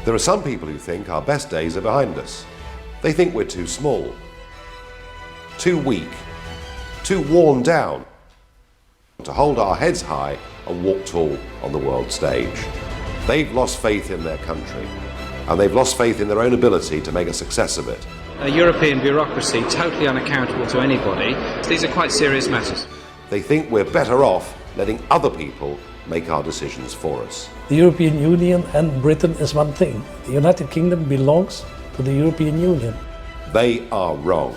There are some people who think our best days are behind us. They think we're too small, too weak, too worn down to hold our heads high and walk tall on the world stage. They've lost faith in their country, and they've lost faith in their own ability to make a success of it. A European bureaucracy totally unaccountable to anybody. These are quite serious matters. They think we're better off letting other people make our decisions for us. The European Union and Britain is one thing. The United Kingdom belongs to the European Union. They are wrong.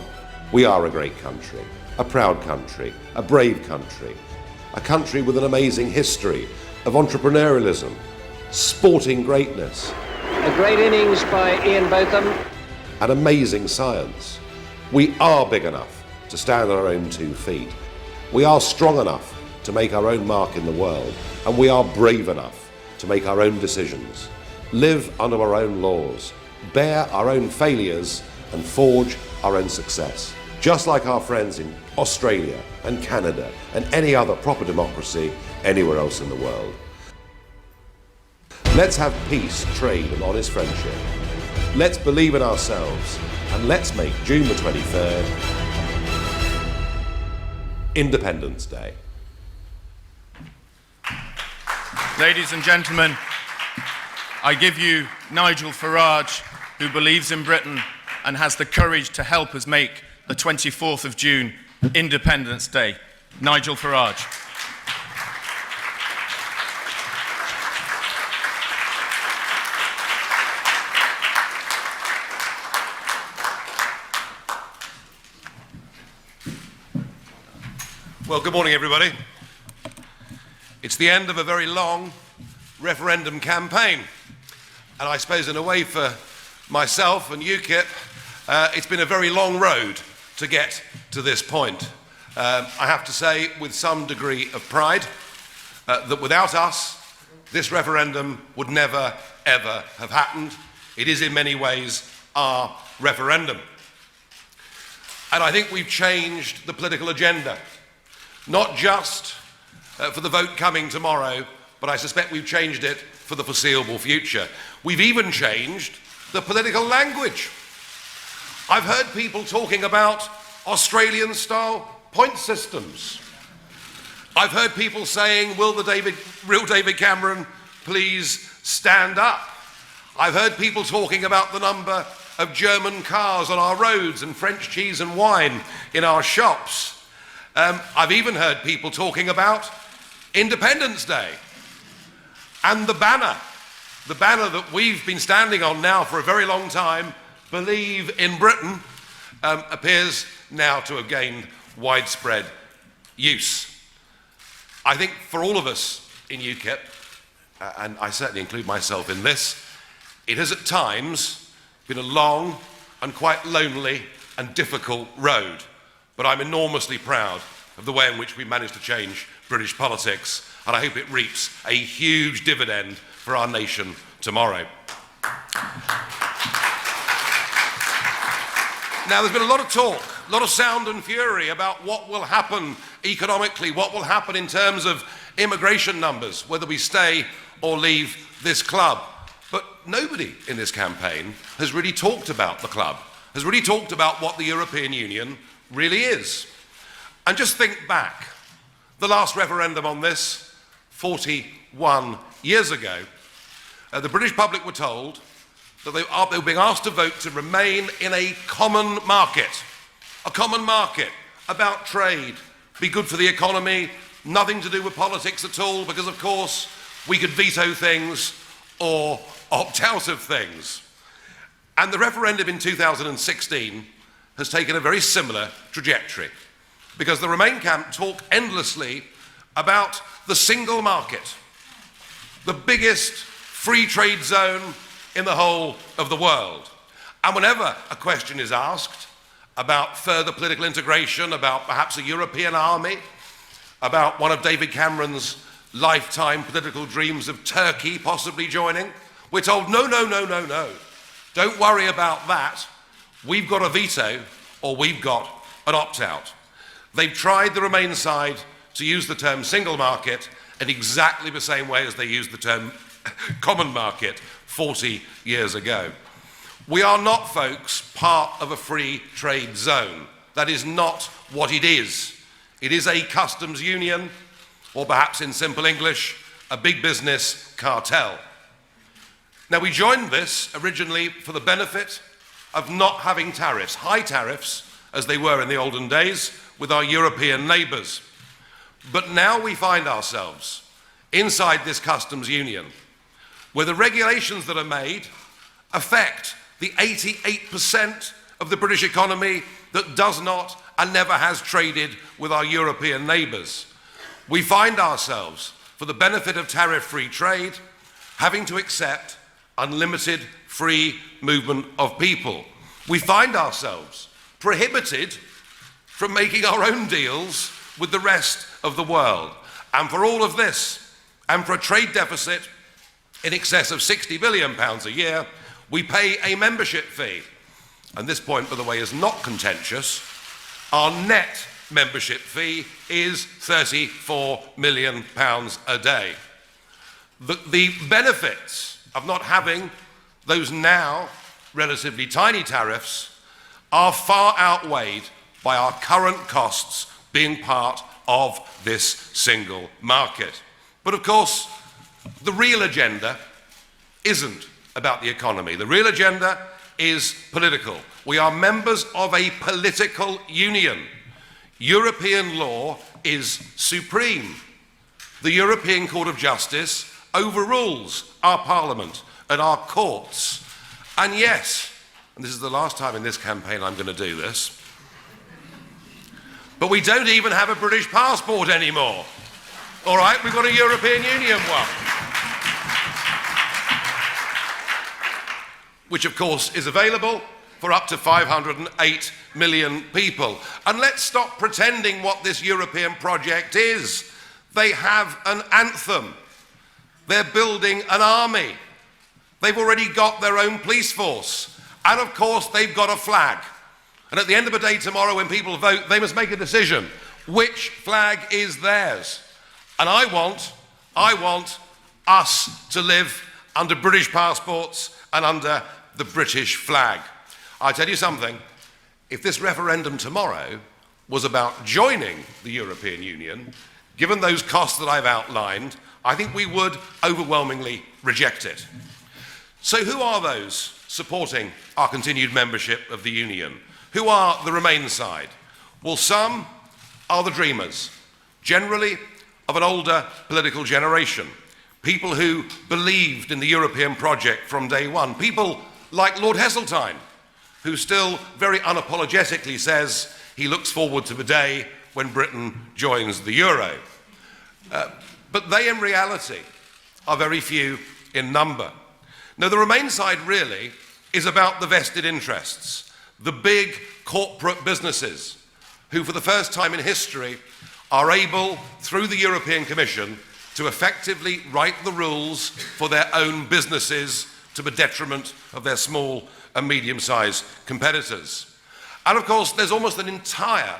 We are a great country, a proud country, a brave country, a country with an amazing history of entrepreneurialism, sporting greatness. A great innings by Ian Botham. And amazing science. We are big enough to stand on our own 2 feet. We are strong enough to make our own mark in the world, and we are brave enough to make our own decisions, live under our own laws, bear our own failures, and forge our own success. Just like our friends in Australia and Canada and any other proper democracy anywhere else in the world. Let's have peace, trade, and honest friendship. Let's believe in ourselves, and let's make June the 23rd Independence Day. Ladies and gentlemen, I give you Nigel Farage, who believes in Britain and has the courage to help us make the 24th of June Independence Day. Nigel Farage. Well, good morning, everybody. It's the end of a very long referendum campaign. And I suppose in a way for myself and UKIP, it's been a very long road to get to this point. I have to say, with some degree of pride, that without us, this referendum would never, ever have happened. It is in many ways our referendum. And I think we've changed the political agenda, not just for the vote coming tomorrow, but I suspect we've changed it for the foreseeable future. We've even changed the political language. I've heard people talking about Australian-style point systems. I've heard people saying, will the real David Cameron please stand up? I've heard people talking about the number of German cars on our roads and French cheese and wine in our shops. I've even heard people talking about Independence Day. And the banner that we've been standing on now for a very long time, Believe in Britain, appears now to have gained widespread use. I think for all of us in UKIP, and I certainly include myself in this, it has at times been a long and quite lonely and difficult road. But I'm enormously proud of the way in which we managed to change British politics, and I hope it reaps a huge dividend for our nation tomorrow. Now, there's been a lot of talk, a lot of sound and fury about what will happen economically, what will happen in terms of immigration numbers, whether we stay or leave this club. But nobody in this campaign has really talked about the club, has really talked about what the European Union really is. And just think back, the last referendum on this, 41 years ago, the British public were told that they were being asked to vote to remain in a common market about trade, be good for the economy, nothing to do with politics at all, because of course we could veto things or opt out of things. And the referendum in 2016 has taken a very similar trajectory, because the Remain camp talk endlessly about the single market, the biggest free trade zone in the whole of the world. And whenever a question is asked about further political integration, about perhaps a European army, about one of David Cameron's lifetime political dreams of Turkey possibly joining, we're told, no. Don't worry about that. We've got a veto, or we've got an opt-out. They've tried, the Remain side, to use the term single market in exactly the same way as they used the term common market 40 years ago. We are not, folks, part of a free trade zone. That is not what it is. It is a customs union, or perhaps in simple English, a big business cartel. Now, we joined this originally for the benefit of not having tariffs, high tariffs, as they were in the olden days, with our European neighbours. But now we find ourselves inside this customs union, where the regulations that are made affect the 88% of the British economy that does not and never has traded with our European neighbours. We find ourselves, for the benefit of tariff-free trade, having to accept unlimited free movement of people. We find ourselves prohibited from making our own deals with the rest of the world. And for all of this, and for a trade deficit in excess of £60 billion a year, we pay a membership fee. And this point, by the way, is not contentious. Our net membership fee is £34 million a day. The benefits of not having those now relatively tiny tariffs are far outweighed by our current costs being part of this single market. But of course, the real agenda isn't about the economy. The real agenda is political. We are members of a political union. European law is supreme. The European Court of Justice overrules our Parliament and our courts. And yes, and this is the last time in this campaign I'm going to do this, but we don't even have a British passport anymore. All right, we've got a European Union one, which of course is available for up to 508 million people. And let's stop pretending what this European project is. They have an anthem. They're building an army. They've already got their own police force. And of course, they've got a flag. And at the end of the day tomorrow, when people vote, they must make a decision. Which flag is theirs? And I want us to live under British passports and under the British flag. I tell you something, if this referendum tomorrow was about joining the European Union, given those costs that I've outlined, I think we would overwhelmingly reject it. So who are those supporting our continued membership of the Union? Who are the Remain side? Well, some are the dreamers, generally of an older political generation, people who believed in the European project from day one, people like Lord Heseltine, who still very unapologetically says he looks forward to the day when Britain joins the euro. But they in reality are very few in number. Now, the Remain side really is about the vested interests, the big corporate businesses who for the first time in history are able, through the European Commission, to effectively write the rules for their own businesses to the detriment of their small and medium-sized competitors. And of course, there's almost an entire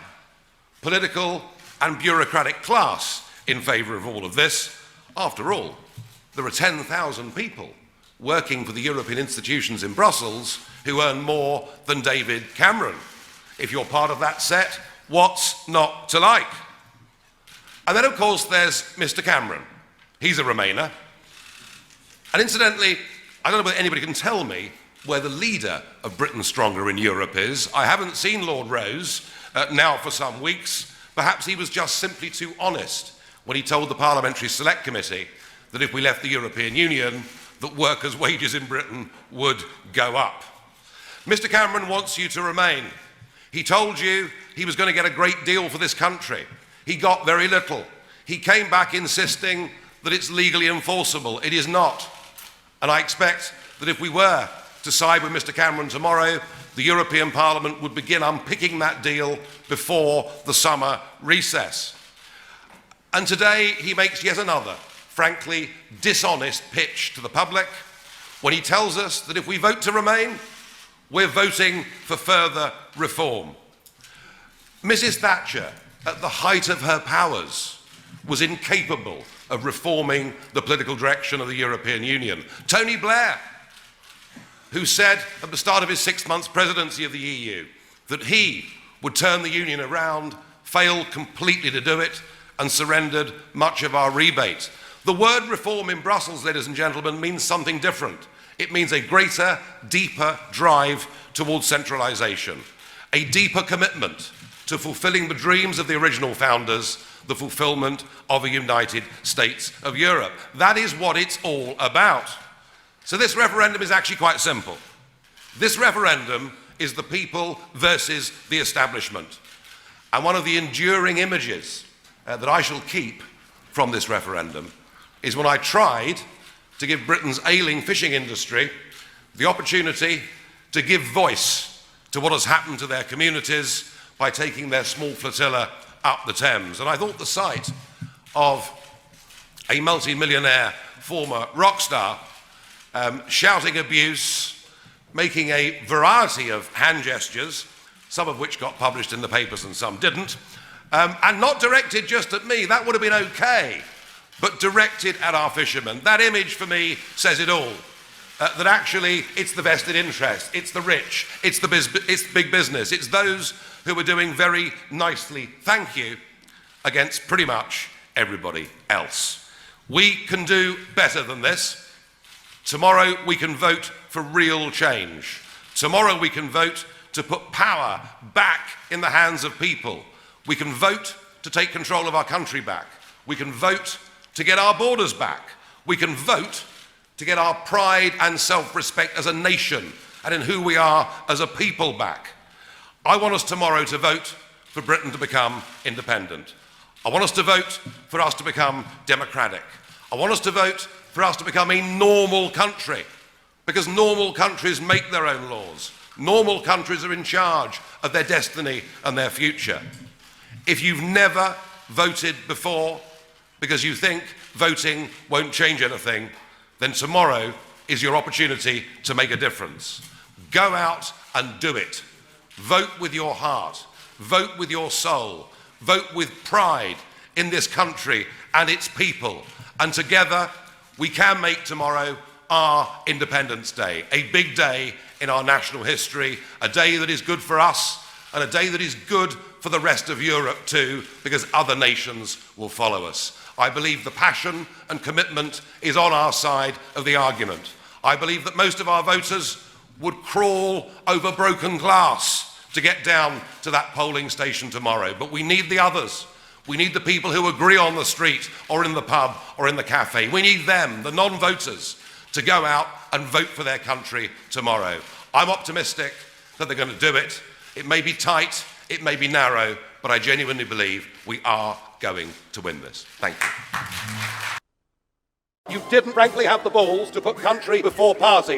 political and bureaucratic class in favour of all of this. After all, there are 10,000 people working for the European institutions in Brussels who earn more than David Cameron. If you're part of that set, what's not to like? And then, of course, there's Mr. Cameron. He's a Remainer. And incidentally, I don't know whether anybody can tell me where the leader of Britain Stronger in Europe is. I haven't seen Lord Rose now for some weeks. Perhaps he was just simply too honest when he told the Parliamentary Select Committee that if we left the European Union, that workers' wages in Britain would go up. Mr. Cameron wants you to remain. He told you he was going to get a great deal for this country. He got very little. He came back insisting that it's legally enforceable. It is not. And I expect that if we were to side with Mr. Cameron tomorrow, the European Parliament would begin unpicking that deal before the summer recess. And today he makes yet another, frankly, dishonest pitch to the public when he tells us that if we vote to remain, we're voting for further reform. Mrs. Thatcher, at the height of her powers, was incapable of reforming the political direction of the European Union. Tony Blair, who said at the start of his 6 months presidency of the EU that he would turn the Union around, failed completely to do it and surrendered much of our rebate. The word reform in Brussels, ladies and gentlemen, means something different. It means a greater, deeper drive towards centralisation, a deeper commitment to fulfilling the dreams of the original founders, the fulfilment of a United States of Europe. That is what it's all about. So this referendum is actually quite simple. This referendum is the people versus the establishment. And one of the enduring images that I shall keep from this referendum is when I tried to give Britain's ailing fishing industry the opportunity to give voice to what has happened to their communities by taking their small flotilla up the Thames. And I thought the sight of a multi-millionaire former rock star shouting abuse, making a variety of hand gestures, some of which got published in the papers and some didn't, and not directed just at me, that would have been okay, but directed at our fishermen. That image for me says it all. That actually it's the vested interest, it's the rich, it's big business, it's those who are doing very nicely, thank you, against pretty much everybody else. We can do better than this. Tomorrow we can vote for real change. Tomorrow we can vote to put power back in the hands of people. We can vote to take control of our country back. We can vote to get our borders back. We can vote to get our pride and self-respect as a nation and in who we are as a people back. I want us tomorrow to vote for Britain to become independent. I want us to vote for us to become democratic. I want us to vote for us to become a normal country, because normal countries make their own laws. Normal countries are in charge of their destiny and their future. If you've never voted before because you think voting won't change anything, then tomorrow is your opportunity to make a difference. Go out and do it. Vote with your heart. Vote with your soul. Vote with pride in this country and its people. And together we can make tomorrow our Independence Day, a big day in our national history, a day that is good for us and a day that is good for the rest of Europe too, because other nations will follow us. I believe the passion and commitment is on our side of the argument. I believe that most of our voters would crawl over broken glass to get down to that polling station tomorrow, but we need the others. We need the people who agree on the street or in the pub or in the cafe. We need them, the non-voters, to go out and vote for their country tomorrow. I'm optimistic that they're going to do it. It may be tight, it may be narrow, but I genuinely believe we are going to win this. Thank you. You didn't frankly have the balls to put country before party.